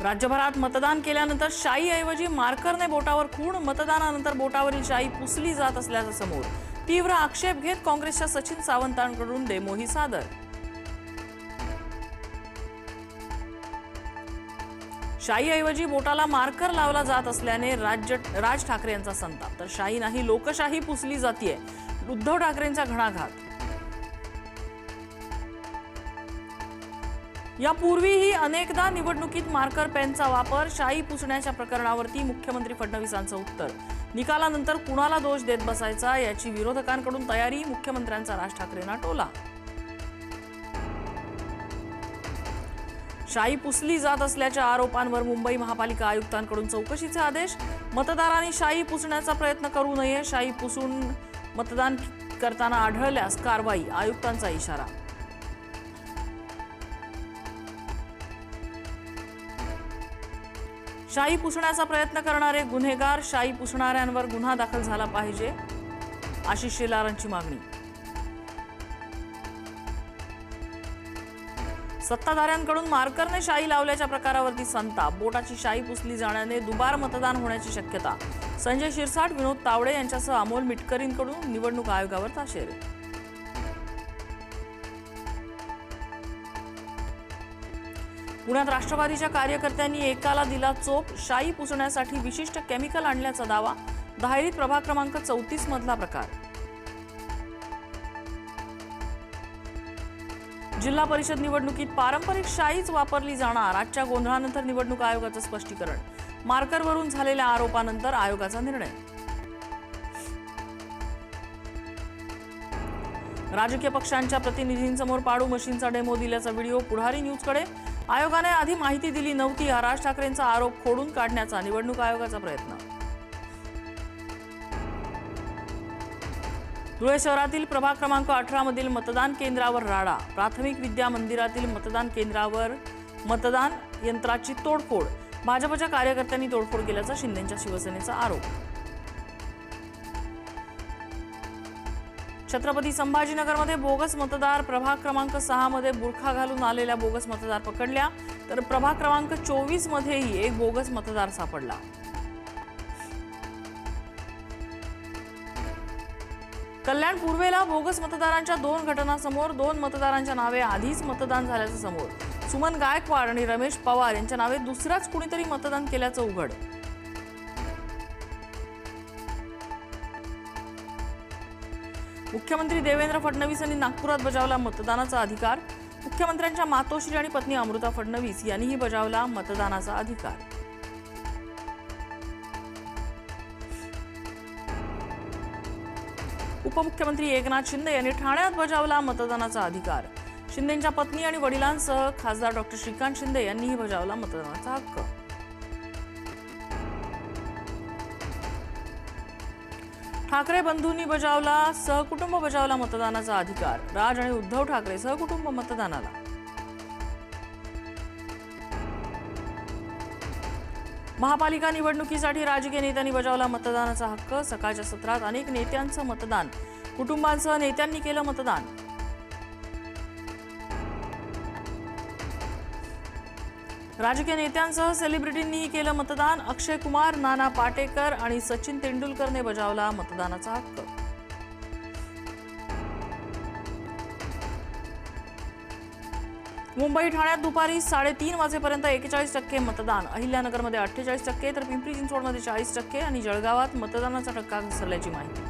राज्यभरात मतदान केल्यानंतर शाईऐवजी मार्करने बोटावर खूण, मतदानानंतर बोटावरील शाई पुसली जात असल्याचं समोर. तीव्र आक्षेप घेत काँग्रेसच्या सचिन सावंतांकडून डेमोही सादर. शाईऐवजी बोटाला मार्कर लावला जात असल्याने राज ठाकरे यांचा संताप. तर शाही नाही लोकशाही पुसली जातीये, उद्धव ठाकरेंचा घणाघात. यापूर्वीही अनेकदा निवडणुकीत मार्कर पेनचा वापर, शाई पुसण्याच्या प्रकरणावरती मुख्यमंत्री फडणवीसांचं उत्तर. निकालानंतर कुणाला दोष देत बसायचा याची विरोधकांकडून तयारी, मुख्यमंत्र्यांचा राज ठाकरेंना टोला. शाई पुसली जात असल्याच्या आरोपांवर मुंबई महापालिका आयुक्तांकडून चौकशीचे आदेश. मतदारांनी शाई पुसण्याचा प्रयत्न करू नये, शाई पुसून मतदान करताना आढळल्यास कारवाई, आयुक्तांचा इशारा. शाई पुसण्याचा प्रयत्न करणारे गुन्हेगार, शाई पुसणाऱ्यांवर गुन्हा दाखल झाला पाहिजे, आशिष शेलारांची मागणी. सत्ताधाऱ्यांकडून मार्करने शाई लावल्याच्या प्रकारावरती संताप. बोटाची शाई पुसली जाण्याने दुबार मतदान होण्याची शक्यता. संजय शिरसाट, विनोद तावडे यांच्यासह अमोल मिटकरींकडून निवडणूक आयोगावर ताशेरे. पुण्यात राष्ट्रवादीच्या कार्यकर्त्यांनी एकाला दिला चोप, शाई पुसण्यासाठी विशिष्ट केमिकल आणल्याचा दावा. धायरीत प्रभाग क्रमांक 34 मधला प्रकार. जिल्हा परिषद निवडणुकीत पारंपरिक शाईच वापरली जाणार, आजच्या गोंधळानंतर निवडणूक आयोगाचं स्पष्टीकरण. मार्करवरून झालेल्या आरोपानंतर आयोगाचा निर्णय. राजकीय पक्षांच्या प्रतिनिधींसमोर पाडू मशीनचा डेमो दिल्याचा व्हिडिओ पुढारी न्यूजकडे. आयोगाने आधी माहिती दिली नव्हती, हा राज ठाकरेंचा आरोप खोडून काढण्याचा निवडणूक आयोगाचा प्रयत्न. धुळे शहरातील प्रभाग क्रमांक 18 मधील मतदान केंद्रावर राडा. प्राथमिक विद्या मंदिरातील मतदान केंद्रावर मतदान यंत्राची तोडफोड. भाजपच्या कार्यकर्त्यांनी तोडफोड केल्याचा शिंदेच्या शिवसेनेचा आरोप. छत्रपती संभाजीनगरमध्ये बोगस मतदार. प्रभाग क्रमांक 6 मध्ये बुरखा घालून आलेल्या बोगस मतदार पकडल्या, तर प्रभाग क्रमांक 24 मध्येही एक बोगस मतदार सापडला. कल्याण पूर्वेला बोगस मतदारांच्या 2 घटनांसमोर. 2 मतदारांच्या नावे आधीच मतदान झाल्याचं समोर. सुमन गायकवाड आणि रमेश पवार यांच्या नावे दुसराच कुणीतरी मतदान केल्याचं उघड. मुख्यमंत्री देवेंद्र फडणवीस यांनी नागपुरात बजावला मतदानाचा अधिकार. मुख्यमंत्र्यांच्या मातोश्री आणि पत्नी अमृता फडणवीस यांनीही बजावला मतदानाचा अधिकार. उपमुख्यमंत्री एकनाथ शिंदे यांनी ठाण्यात बजावला मतदानाचा अधिकार. शिंदेंच्या पत्नी आणि वडिलांसह खासदार डॉक्टर श्रीकांत शिंदे यांनीही बजावला मतदानाचा हक्क. ठाकरे बंधूंनी बजावला सहकुटुंब बजावला मतदानाचा अधिकार. राज आणि उद्धव ठाकरे सहकुटुंब मतदानाला. महापालिका निवडणुकीसाठी राजकीय नेत्यांनी बजावला मतदानाचा हक्क. सकाळच्या सत्रात अनेक नेत्यांचं मतदान. कुटुंबांसह नेत्यांनी केलं मतदान. राजकीय नेत्यांसह सेलिब्रिटींनीही केलं मतदान. अक्षय कुमार, नाना पाटेकर आणि सचिन तेंडुलकरने बजावला मतदानाचा हक्क. मुंबई ठाण्यात दुपारी 3:30 वाजेपर्यंत 41% मतदान. अहिल्यानगरमध्ये 48%, तर पिंपरी चिंचवडमध्ये 40% आणि जळगावात मतदानाचा टक्का घसरल्याची माहिती.